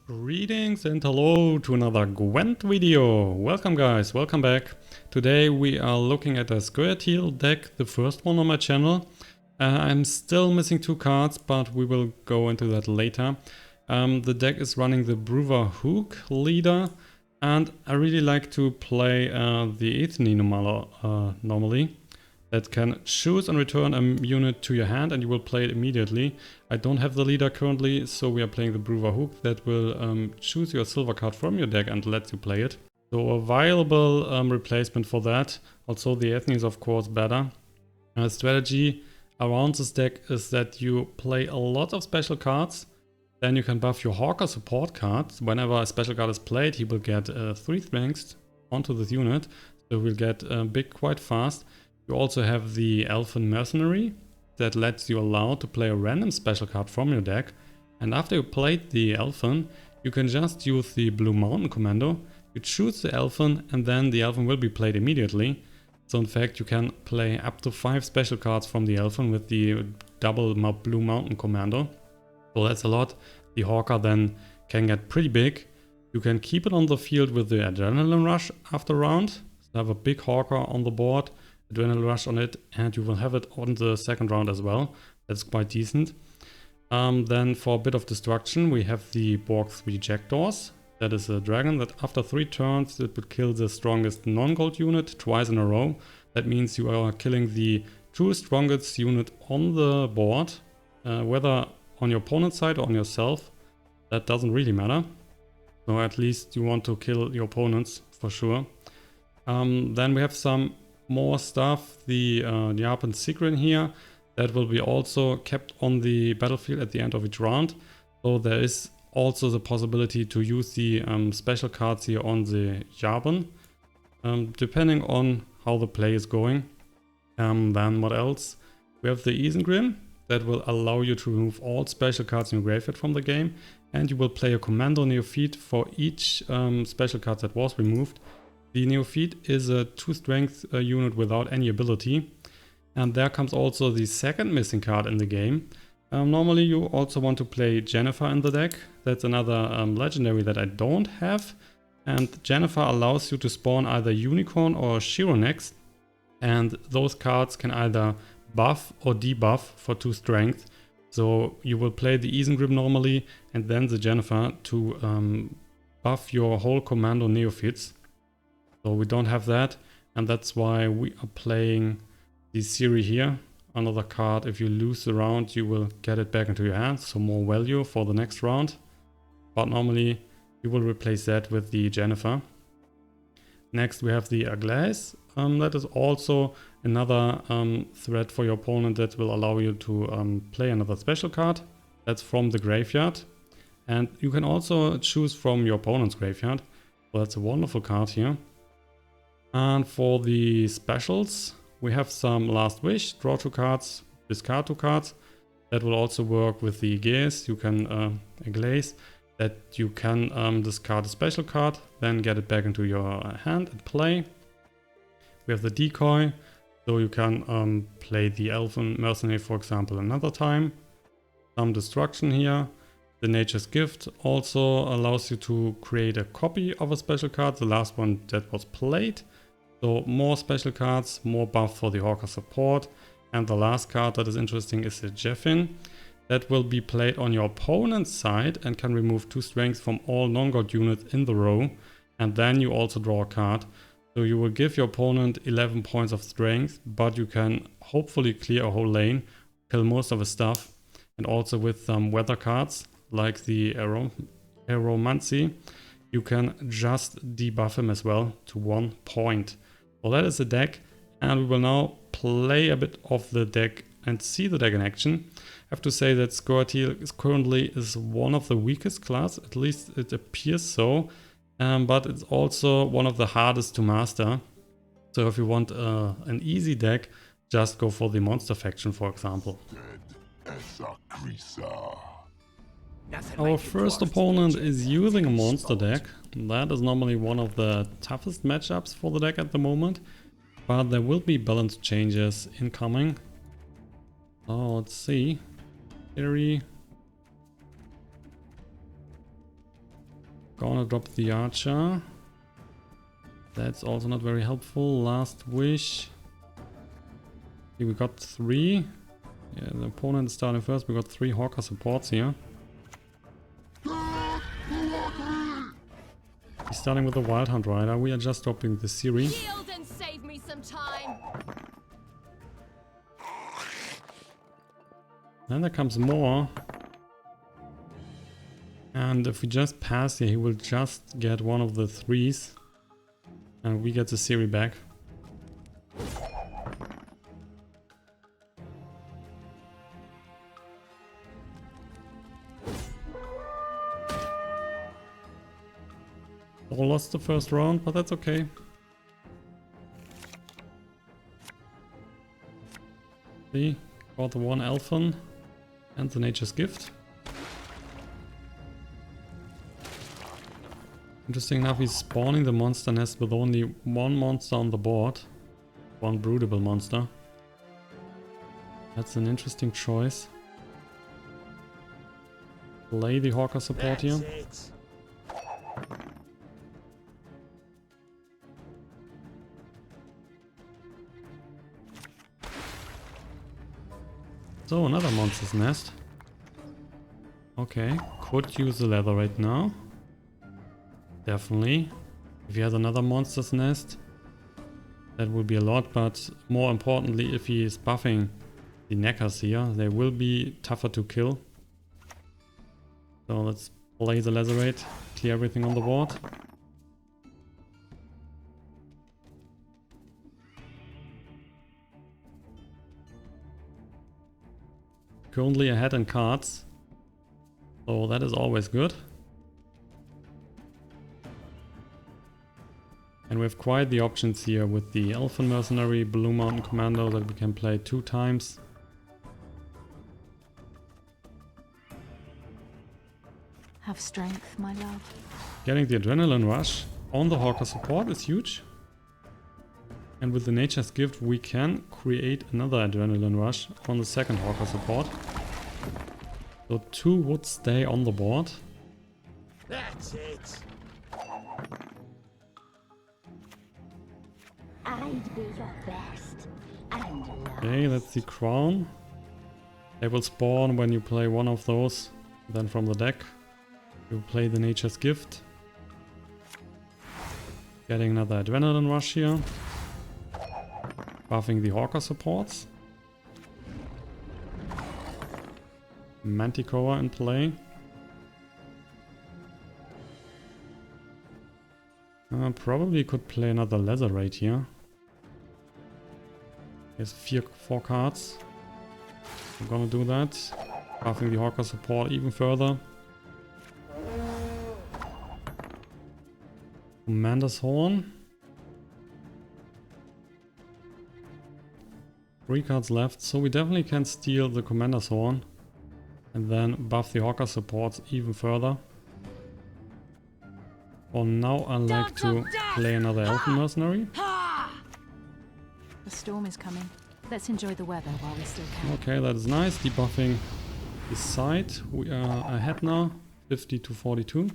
Greetings and hello to another Gwent video. Welcome guys, welcome back. Today we are looking at a SCOIA'TAEL deck, the first one on my channel. I'm still missing two cards, but we will go into that later. The deck is running the Brouver Hoog leader, and I really like to play the Yaevinn normally. That can choose and return a unit to your hand and you will play it immediately. I don't have the leader currently, so we are playing the Brouver Hoog that will choose your silver card from your deck and let you play it. So a viable replacement for that. Also the Yaevinn is of course better. Strategy around this deck is that you play a lot of special cards. Then you can buff your HAWKER support cards. Whenever a special card is played, he will get 3 strength onto this unit. So we'll get big quite fast. You also have the Elven Mercenary that lets you allow to play a random special card from your deck. And after you played the Elven, you can just use the Blue Mountain Commando. You choose the Elven and then the Elven will be played immediately. So in fact you can play up to 5 special cards from the Elven with the double Blue Mountain Commando. So that's a lot. The HAWKER then can get pretty big. You can keep it on the field with the Adrenaline Rush after round. So have a big HAWKER on the board. Adrenaline Rush on it, and you will have it on the second round as well. That's quite decent. Then for a bit of destruction we have the Borg 3 Jackdaws. That is a dragon that after 3 turns it would kill the strongest non-gold unit twice in a row. That means you are killing the 2 strongest unit on the board, whether on your opponent's side or on yourself. That doesn't really matter. So at least you want to kill your opponents for sure. Then we have some more stuff, the Yarpen Zigrin here, that will be also kept on the battlefield at the end of each round. So there is also the possibility to use the special cards here on the Yarpen, depending on how the play is going. Then what else? We have the Zigrin that will allow you to remove all special cards in your graveyard from the game, and you will play a Commando Neophyte for each special card that was removed. The Neophyte is a 2 strength unit without any ability, and there comes also the second missing card in the game. Normally you also want to play Jennifer in the deck. That's another legendary that I don't have, and Jennifer allows you to spawn either Unicorn or Chironex, and those cards can either buff or debuff for 2 strength. So you will play the Zigrin normally and then the Jennifer to buff your whole Commando Neophytes. So we don't have that, and that's why we are playing the Siri here. Another card, if you lose the round you will get it back into your hands, so more value for the next round. But normally you will replace that with the Jennifer. Next we have the Aglaze. That is also another threat for your opponent that will allow you to play another special card. That's from the graveyard. And you can also choose from your opponent's graveyard. So that's a wonderful card here. And for the specials, we have some Last Wish, draw 2 cards, discard 2 cards. That will also work with the Gaze. You can Glaze, that you can discard a special card, then get it back into your hand and play. We have the Decoy, so you can play the Elven Mercenary for example another time. Some destruction here. The Nature's Gift also allows you to create a copy of a special card, the last one that was played. So more special cards, more buff for the HAWKER support. And the last card that is interesting is the Yaevinn. That will be played on your opponent's side and can remove 2 strength from all non-god units in the row. And then you also draw a card. So you will give your opponent 11 points of strength, but you can hopefully clear a whole lane, kill most of his stuff. And also with some weather cards like the Aeromancy, you can just debuff him as well to 1 point. Well, that is the deck, and we will now play a bit of the deck and see the deck in action. I have to say that SCOIA'TAEL is currently one of the weakest class, at least it appears so, but it's also one of the hardest to master. So if you want an easy deck, just go for the monster faction for example. Our first opponent is using a monster deck. That is normally one of the toughest matchups for the deck at the moment, but there will be balance changes incoming. So let's see. Theory. Gonna drop the Archer. That's also not very helpful. Last Wish. Okay, we got 3. Yeah, the opponent is starting first. We got 3 HAWKER supports here. He's starting with the Wild Hunt Rider. We are just dropping the series. Yield and save me some time. Then there comes more. And if we just pass here, he will just get one of the 3s. And we get the series back. All lost the first round, but that's okay. See, got the 1 Elven and the Nature's Gift. Interesting enough, he's spawning the monster nest with only 1 monster on the board. 1 broodable monster. That's an interesting choice. Play the HAWKER support here. So, another monster's nest. Okay, could use the Lacerate now. Definitely. If he has another monster's nest, that would be a lot, but more importantly, if he is buffing the Neckers here, they will be tougher to kill. So let's play the Lacerate, clear everything on the board. Currently ahead in cards, so that is always good. And we have quite the options here with the Elven Mercenary, Blue Mountain Commando that we can play 2 times. Have strength, my love. Getting the Adrenaline Rush on the HAWKER support is huge. And with the Nature's Gift we can create another Adrenaline Rush on the second HAWKER support. So 2 would stay on the board. That's it. I'd be your best and love. Okay, that's the Crown. They will spawn when you play one of those. Then from the deck you play the Nature's Gift. Getting another Adrenaline Rush here. Buffing the HAWKER supports. Manticore in play. Probably could play another Lacerate here. There's 4 cards. I'm gonna do that. Buffing the HAWKER support even further. Commander's Horn. 3 cards left, so we definitely can steal the Commander's Horn and then buff the HAWKER supports even further. For now I like to play another Elven Mercenary. The storm is coming. Let's enjoy the weather while we still can. Okay, that is nice. Debuffing his side. We are ahead now, 50 to 42.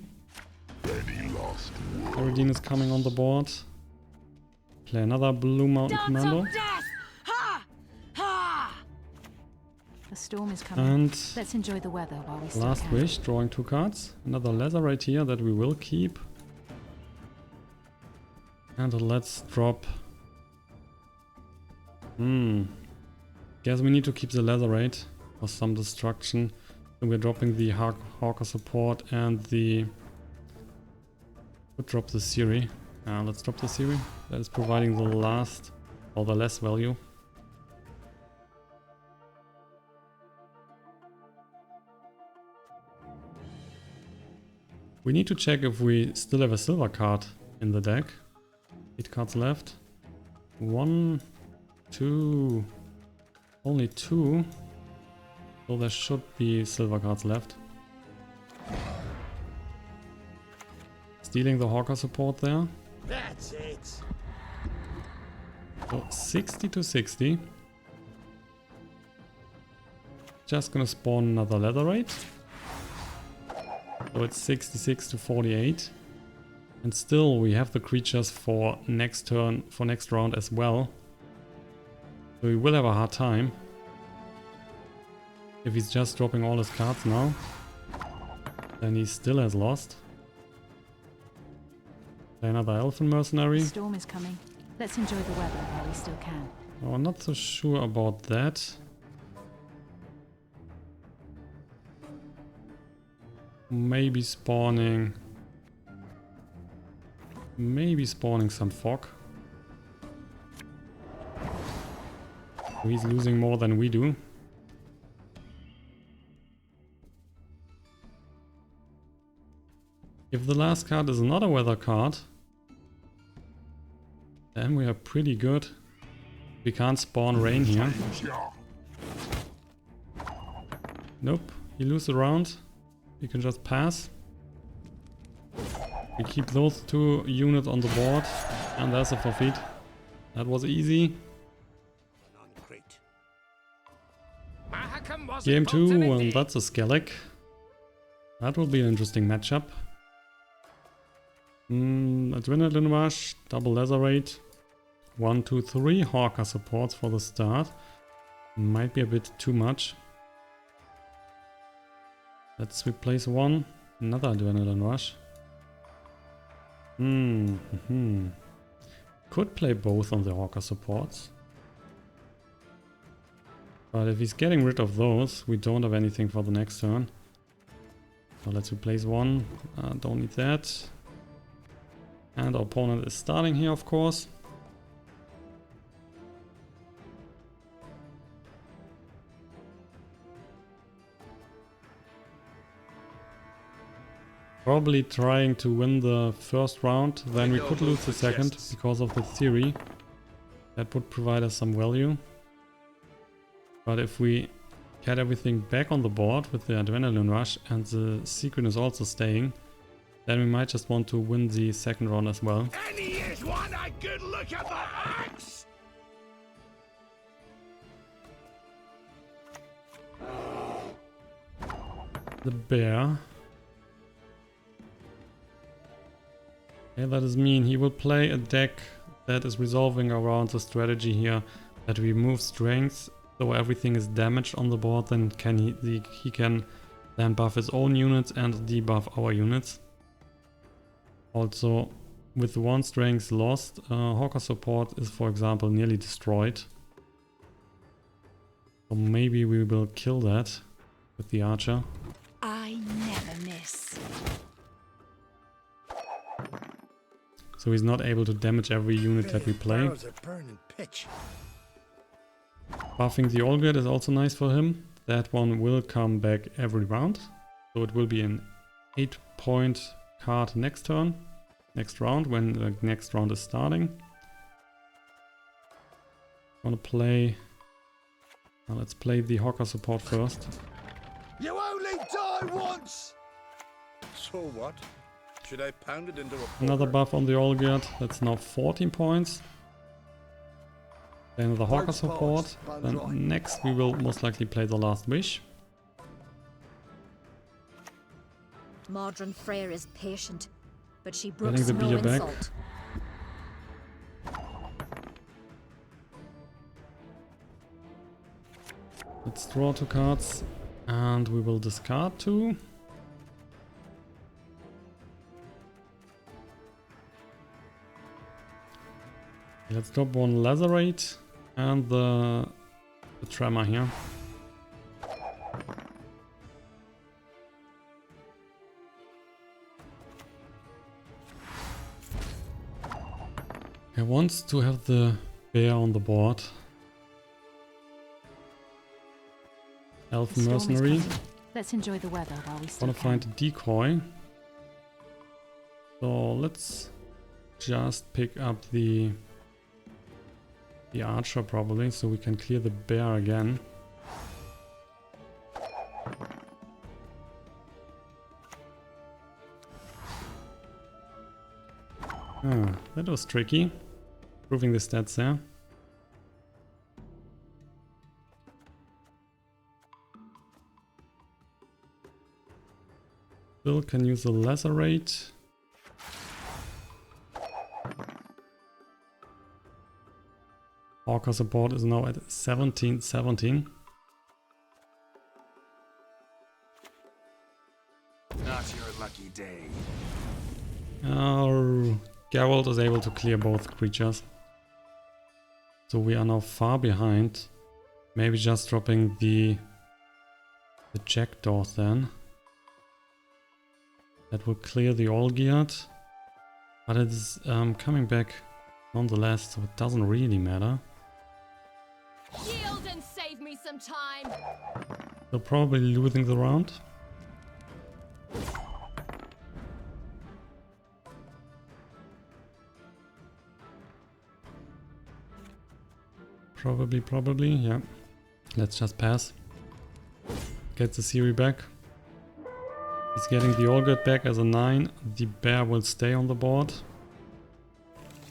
Aeromancy is coming on the board. Play another Blue Mountain Commando. The storm is coming. And let's enjoy the weather while we still last can. wish, drawing 2 cards. Another Lacerate here that we will keep. And let's drop. Guess we need to keep the Lacerate for some destruction. So we're dropping the HAWKER support and the. We'll drop the Siri. Let's drop the Siri. That is providing the last or the less value. We need to check if we still have a silver card in the deck. 8 cards left. 1, 2, only 2. So there should be silver cards left. Stealing the HAWKER support there. That's it. So 60 to 60. Just gonna spawn another Lacerate. So it's 66 to 48. And still we have the creatures for next turn, for next round as well. So we will have a hard time. If he's just dropping all his cards now, then he still has lost. Another Elven Mercenary. The storm is coming. Let's enjoy the weather while we still can. Oh, I'm not so sure about that. Maybe spawning some fog. He's losing more than we do. If the last card is not a weather card, then we are pretty good. We can't spawn rain here. Nope, you lose a round. You can just pass. We keep those 2 units on the board, and there's a forfeit. That was easy. Game 2, and that's a Skellig. That will be an interesting matchup. Adrenaline Rush, double Lacerate. 1, 2, 3 HAWKER supports for the start. Might be a bit too much. Let's replace one. Another Adrenaline Rush. Could play both on the HAWKER supports. But if he's getting rid of those, we don't have anything for the next turn. So let's replace one. Don't need that. And our opponent is starting here, of course. Probably trying to win the first round, then we could lose the second because of the theory. That would provide us some value. But if we get everything back on the board with the Adrenaline Rush and the Zigrin is also staying, then we might just want to win the second round as well. And he is one a good look at the axe! The bear. Okay, that is mean. He will play a deck that is resolving around the strategy here that we remove strength, so everything is damaged on the board. Then he can then buff his own units and debuff our units. Also, with 1 strength lost, HAWKER support is, for example, nearly destroyed. So maybe we will kill that with the Archer. I never miss. So he's not able to damage every unit that we play. Buffing the Olgerd is also nice for him. That one will come back every round. So it will be an 8-point card next turn. Next round, when the next round is starting. Wanna play... Well, let's play the HAWKER support first. You only die once! So what? Should I pound it into a Another buff on the Olgerd. That's now 14 points. Then the HAWKER support. Then next we will most likely play the Last Wish. Modron Freyr is patient, but she brooks Getting the no beer back. insult. Let's draw 2 cards. And we will discard 2. Let's drop 1 Lacerate and the Tremor here. I want to have the bear on the board. Elven Mercenary. Let's enjoy the weather while we still Wanna find a Decoy. So let's just pick up the Archer probably, so we can clear the bear again. That was tricky. Proving the stats there. Still can use a Lacerate. HAWKER support is now at 1717. Not your lucky day. Geralt is able to clear both creatures. So we are now far behind. Maybe just dropping the jackdaws then. That will clear the all-geared. But it is coming back nonetheless, so it doesn't really matter. Yield and save me some time. So probably losing the round. Probably, yeah. Let's just pass. Get the Siri back. He's getting the Allgood back as a 9. The bear will stay on the board.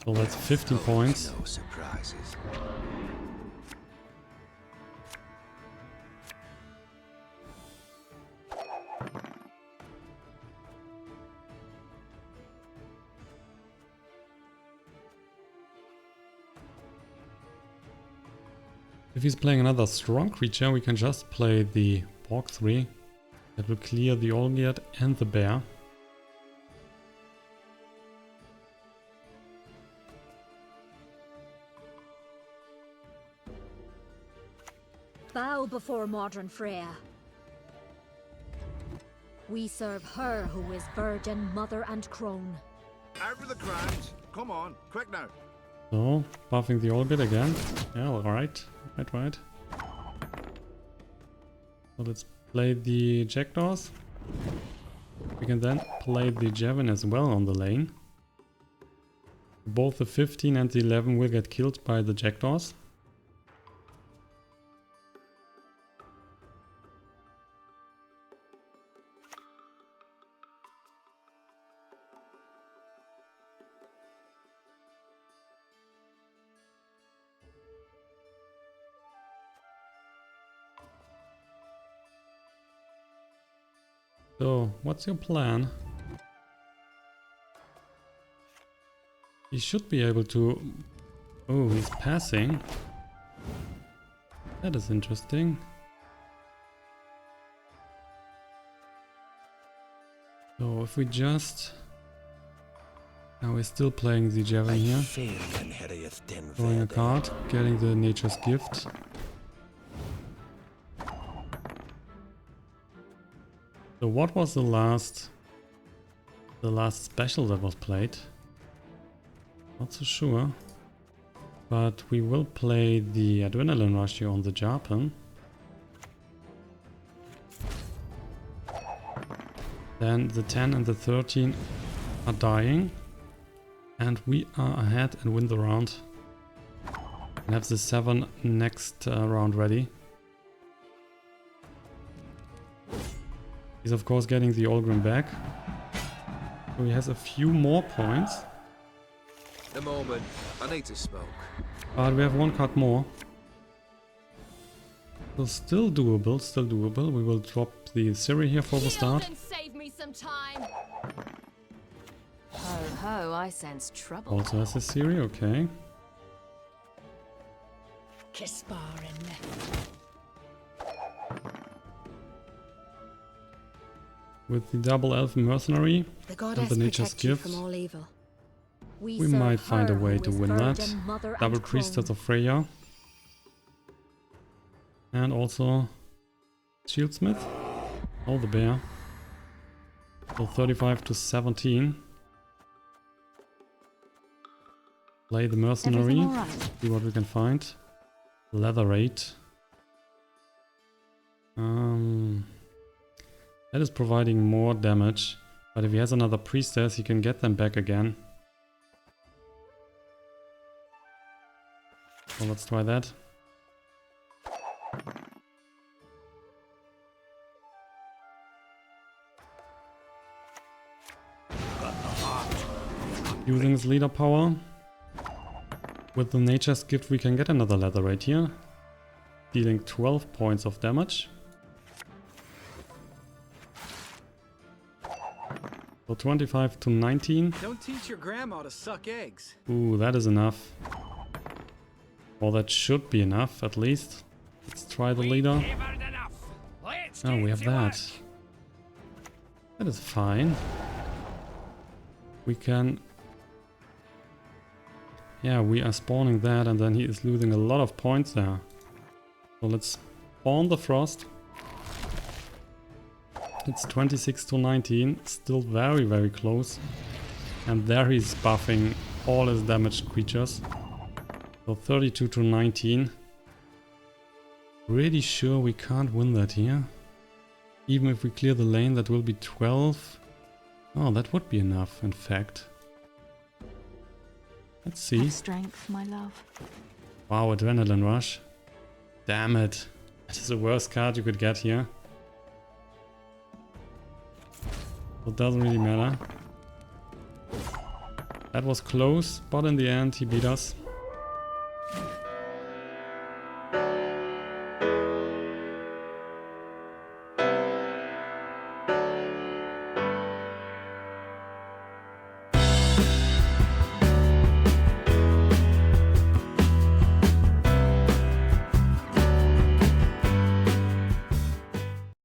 So that's 15 points. No surprises. If he's playing another strong creature, we can just play the Borg 3. That will clear the Allgeared and the bear. Bow before modern Freya. We serve her who is virgin, mother and crone. Out with the crowns. Come on, quick now. So, buffing the Allgeared again. Yeah, alright. Right. So let's play the jackdaws. We can then play the Yaevinn as well on the lane. Both the 15 and the 11 will get killed by the jackdaws. So, what's your plan? He should be able to... Oh, he's passing. That is interesting. So, if we just... Now we're still playing the Yaevinn here. Drawing a card, getting the Nature's Gift. So what was the last special that was played? Not so sure. But we will play the Adrenaline Rush here on the Yarpen. Then the 10 and the 13 are dying. And we are ahead and win the round. And have the 7 next round ready. He's of course getting the Allgrim back. So he has a few more points. The moment. I need to smoke. But we have one card more. So still doable. We will drop the Siri here for the start. Yield and save me some time. Ho ho, I sense trouble. Also has a Siri, okay. Kisparin. With the double Elven Mercenary The and goddess the Nature's protect you Gift, from all evil. we serve might find a her way who to is win virgin, that. mother Double and Priestess crone. of Freya. And also Shieldsmith. Oh, the bear. So 35 to 17. Play the Mercenary. Everything all right? See what we can find. Lacerate. That is providing more damage. But if he has another Priestess, he can get them back again. So let's try that. Using his leader power. With the Nature's Gift we can get another Lacerate here. Dealing 12 points of damage. So 25 to 19. Don't teach your grandma to suck eggs. Ooh, that is enough. Or that should be enough, at least. Let's try the leader. Oh, we have that. That is fine. We can... Yeah, we are spawning that and then he is losing a lot of points there. So let's spawn the Frost. It's 26 to 19, still very, very close. And there he's buffing all his damaged creatures. So 32 to 19. Pretty sure we can't win that here. Even if we clear the lane, that will be 12. Oh, that would be enough, in fact. Let's see. Have strength, my love. Wow, Adrenaline Rush. Damn it. That is the worst card you could get here. It doesn't really matter. That was close, but in the end he beat us.